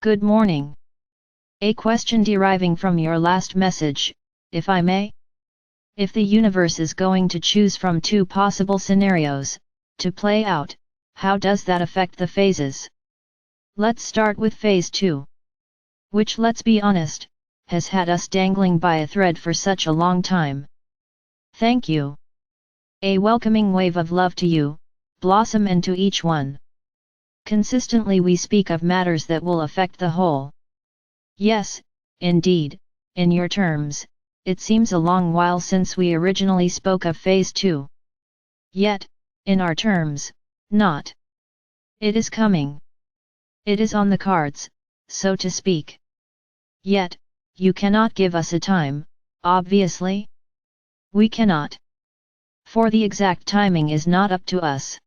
Good morning. A question deriving from your last message, if I may? If the universe is going to choose from two possible scenarios to play out, how does that affect the phases? Let's start with phase 2. Which, let's be honest, has had us dangling by a thread for such a long time. Thank you. A welcoming wave of love to you, Blossom, and to each one. Consistently we speak of matters that will affect the whole. Yes, indeed, in your terms, it seems a long while since we originally spoke of phase 2. Yet, in our terms, not. It is coming. It is on the cards, so to speak. Yet, you cannot give us a time, obviously? We cannot. For the exact timing is not up to us.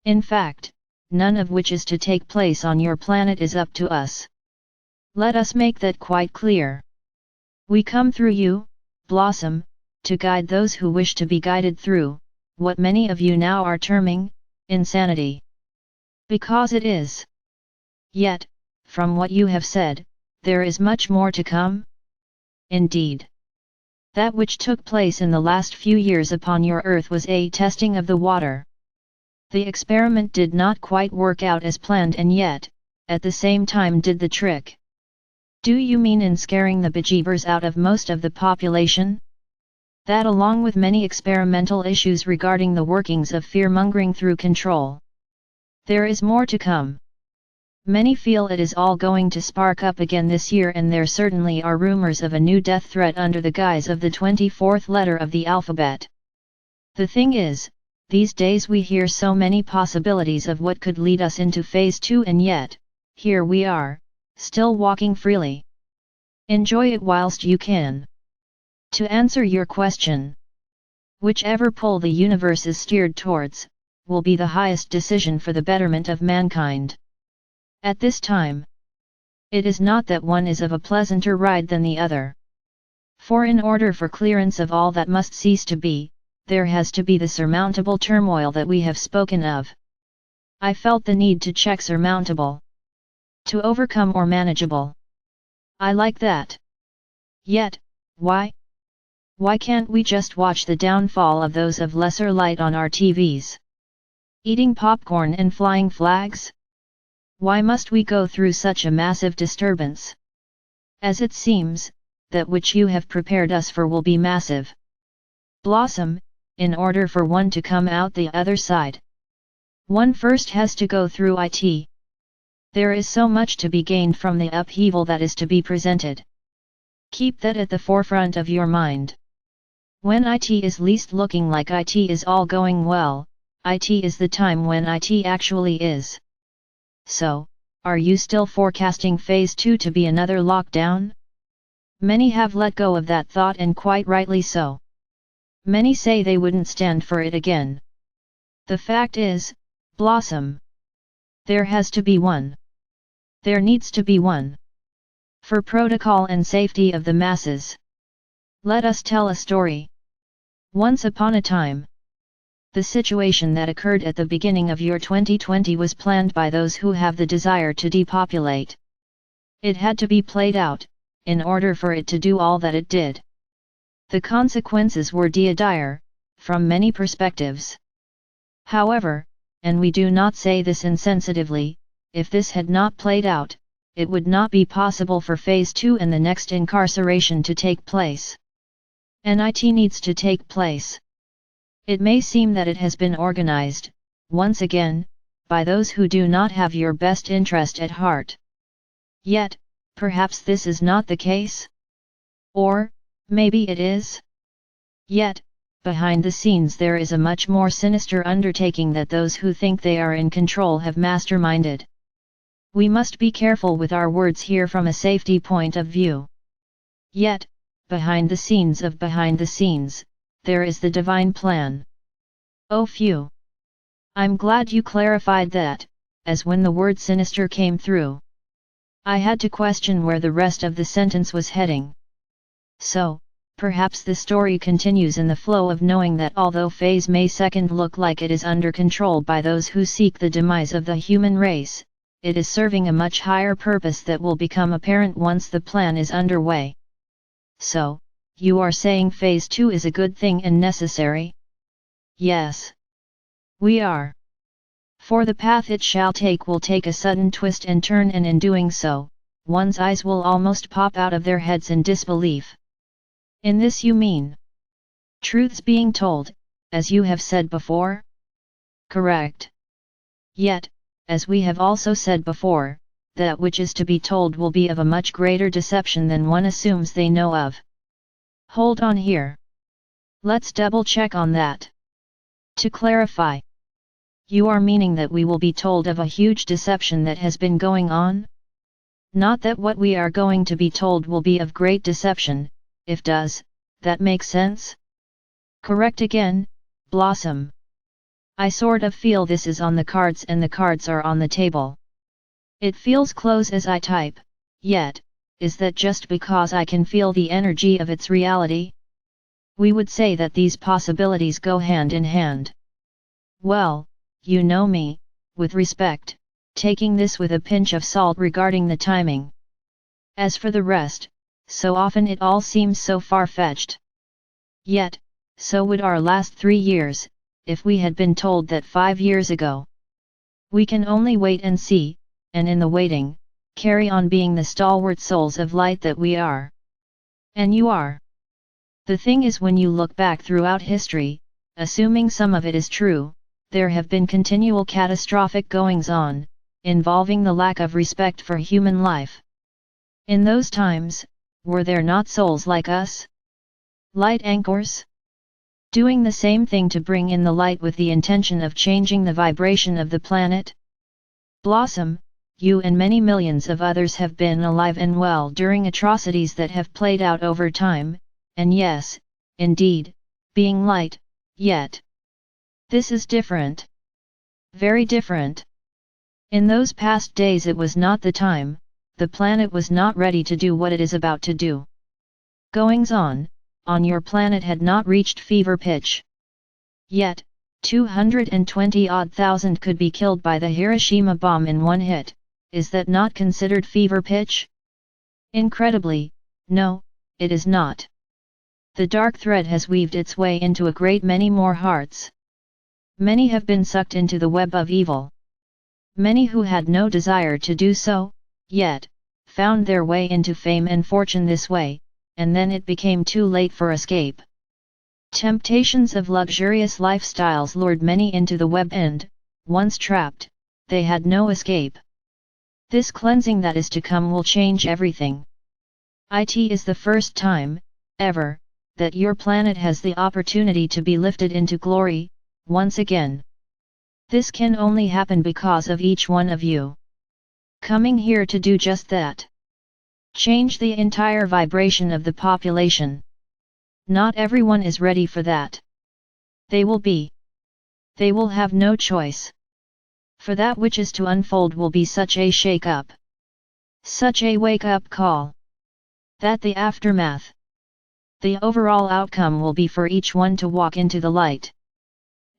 In fact, none of which is to take place on your planet is up to us. Let us make that quite clear. We come through you, Blossom, to guide those who wish to be guided through what many of you now are terming insanity. Because it is. Yet, from what you have said, there is much more to come. Indeed. That which took place in the last few years upon your Earth was a testing of the water. The experiment did not quite work out as planned, and yet, at the same time, did the trick. Do you mean in scaring the bejeebers out of most of the population? That, along with many experimental issues regarding the workings of fear-mongering through control. There is more to come. Many feel it is all going to spark up again this year, and there certainly are rumors of a new death threat under the guise of the 24th letter of the alphabet. The thing is, these days we hear so many possibilities of what could lead us into phase 2, and yet, here we are, still walking freely. Enjoy it whilst you can. To answer your question, whichever pole the universe is steered towards, will be the highest decision for the betterment of mankind. At this time, it is not that one is of a pleasanter ride than the other. For in order for clearance of all that must cease to be, there has to be the surmountable turmoil that we have spoken of. I felt the need to check surmountable. To overcome or manageable. I like that. Yet, why? Why can't we just watch the downfall of those of lesser light on our TVs? Eating popcorn and flying flags? Why must we go through such a massive disturbance? As it seems, that which you have prepared us for will be massive. Blossom, in order for one to come out the other side, one first has to go through it. There is so much to be gained from the upheaval that is to be presented. Keep that at the forefront of your mind. When it is least looking like it is all going well, it is the time when it actually is. So, are you still forecasting phase 2 to be another lockdown? Many have let go of that thought, and quite rightly so. Many say they wouldn't stand for it again. The fact is, Blossom, there has to be one. There needs to be one. For protocol and safety of the masses. Let us tell a story. Once upon a time, the situation that occurred at the beginning of year 2020 was planned by those who have the desire to depopulate. It had to be played out, in order for it to do all that it did. The consequences were dire, from many perspectives. However, and we do not say this insensitively, if this had not played out, it would not be possible for phase 2 and the next incarceration to take place. NIT needs to take place. It may seem that it has been organized, once again, by those who do not have your best interest at heart. Yet, perhaps this is not the case? Or, maybe it is? Yet, behind the scenes there is a much more sinister undertaking that those who think they are in control have masterminded. We must be careful with our words here from a safety point of view. Yet, behind the scenes of behind the scenes, there is the divine plan. Oh phew! I'm glad you clarified that, as when the word sinister came through, I had to question where the rest of the sentence was heading. So, perhaps the story continues in the flow of knowing that although phase may second look like it is under control by those who seek the demise of the human race, it is serving a much higher purpose that will become apparent once the plan is underway. So, you are saying phase 2 is a good thing and necessary? Yes. We are. For the path it shall take will take a sudden twist and turn, and in doing so, one's eyes will almost pop out of their heads in disbelief. In this you mean truths being told, as you have said before? Correct. Yet, as we have also said before, that which is to be told will be of a much greater deception than one assumes they know of. Hold on here. Let's double check on that. To clarify, you are meaning that we will be told of a huge deception that has been going on? Not that what we are going to be told will be of great deception, if does, that make sense? Correct again, Blossom. I sort of feel this is on the cards and the cards are on the table. It feels close as I type, yet, is that just because I can feel the energy of its reality? We would say that these possibilities go hand in hand. Well, you know me, with respect, taking this with a pinch of salt regarding the timing. As for the rest, so often it all seems so far-fetched. Yet, so would our last 3 years, if we had been told that 5 years ago. We can only wait and see, and in the waiting, carry on being the stalwart souls of light that we are. And you are. The thing is, when you look back throughout history, assuming some of it is true, there have been continual catastrophic goings-on, involving the lack of respect for human life. In those times, were there not souls like us? Light anchors? Doing the same thing to bring in the light with the intention of changing the vibration of the planet? Blossom, you and many millions of others have been alive and well during atrocities that have played out over time, and yes, indeed, being light, yet. This is different. Very different. In those past days it was not the time, the planet was not ready to do what it is about to do. Goings-on your planet had not reached fever pitch. Yet, 220-odd thousand could be killed by the Hiroshima bomb in one hit. Is that not considered fever pitch? Incredibly, no, it is not. The dark thread has weaved its way into a great many more hearts. Many have been sucked into the web of evil. Many who had no desire to do so, yet, found their way into fame and fortune this way, and then it became too late for escape. Temptations of luxurious lifestyles lured many into the web and, once trapped, they had no escape. This cleansing that is to come will change everything. It is the first time, ever, that your planet has the opportunity to be lifted into glory, once again. This can only happen because of each one of you coming here to do just that. Change the entire vibration of the population. Not everyone is ready for that. They will be. They will have no choice. For that which is to unfold will be such a shake-up. Such a wake-up call. That the aftermath. The overall outcome will be for each one to walk into the light.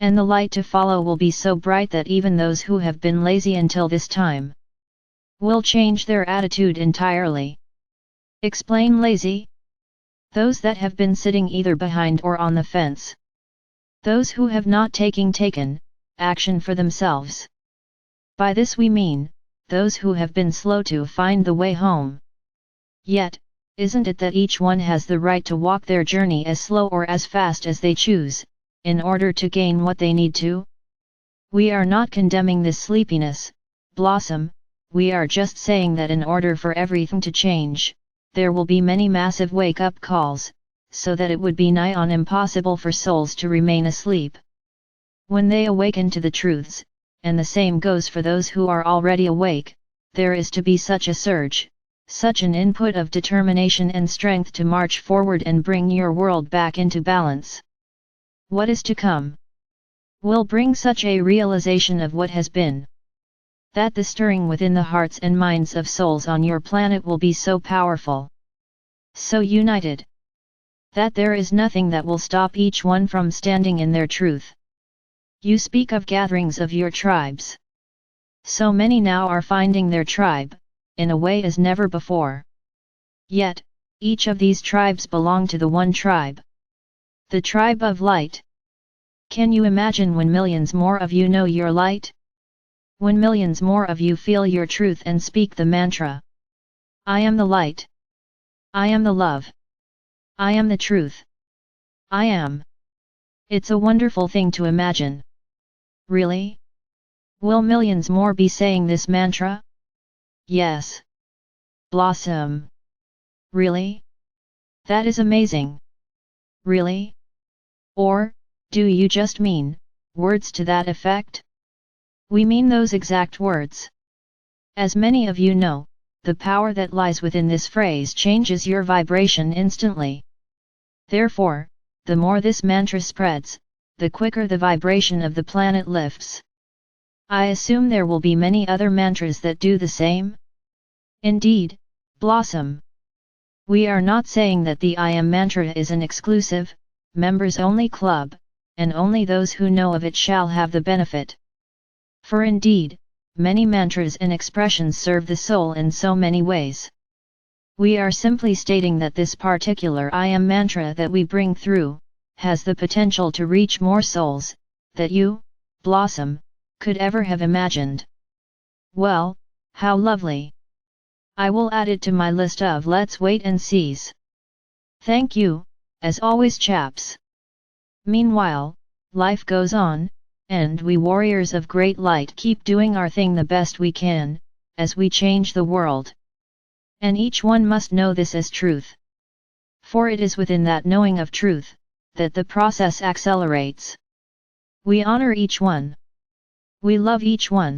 And the light to follow will be so bright that even those who have been lazy until this time will change their attitude entirely. Explain lazy? Those that have been sitting either behind or on the fence. Those who have not taken action for themselves. By this we mean, those who have been slow to find the way home. Yet, isn't it that each one has the right to walk their journey as slow or as fast as they choose, in order to gain what they need to? We are not condemning this sleepiness, Blossom, we are just saying that in order for everything to change, there will be many massive wake-up calls, so that it would be nigh on impossible for souls to remain asleep. When they awaken to the truths, and the same goes for those who are already awake, there is to be such a surge, such an input of determination and strength to march forward and bring your world back into balance. What is to come will bring such a realization of what has been, that the stirring within the hearts and minds of souls on your planet will be so powerful, so united, that there is nothing that will stop each one from standing in their truth. You speak of gatherings of your tribes. So many now are finding their tribe, in a way as never before. Yet, each of these tribes belong to the one tribe. The tribe of light. Can you imagine when millions more of you know your light? When millions more of you feel your truth and speak the mantra. I am the light. I am the love. I am the truth. I am. It's a wonderful thing to imagine. Really? Will millions more be saying this mantra? Yes. Blossom. Really? That is amazing. Really? Or, do you just mean words to that effect? We mean those exact words. As many of you know, the power that lies within this phrase changes your vibration instantly. Therefore, the more this mantra spreads, the quicker the vibration of the planet lifts. I assume there will be many other mantras that do the same? Indeed, Blossom. We are not saying that the I Am mantra is an exclusive, members-only club, and only those who know of it shall have the benefit. For indeed, many mantras and expressions serve the soul in so many ways. We are simply stating that this particular I Am mantra that we bring through, has the potential to reach more souls, that you, Blossom, could ever have imagined. Well, how lovely! I will add it to my list of let's wait and sees. Thank you, as always chaps. Meanwhile, life goes on, and we warriors of great light keep doing our thing the best we can, as we change the world. And each one must know this as truth. For it is within that knowing of truth, that the process accelerates. We honor each one. We love each one.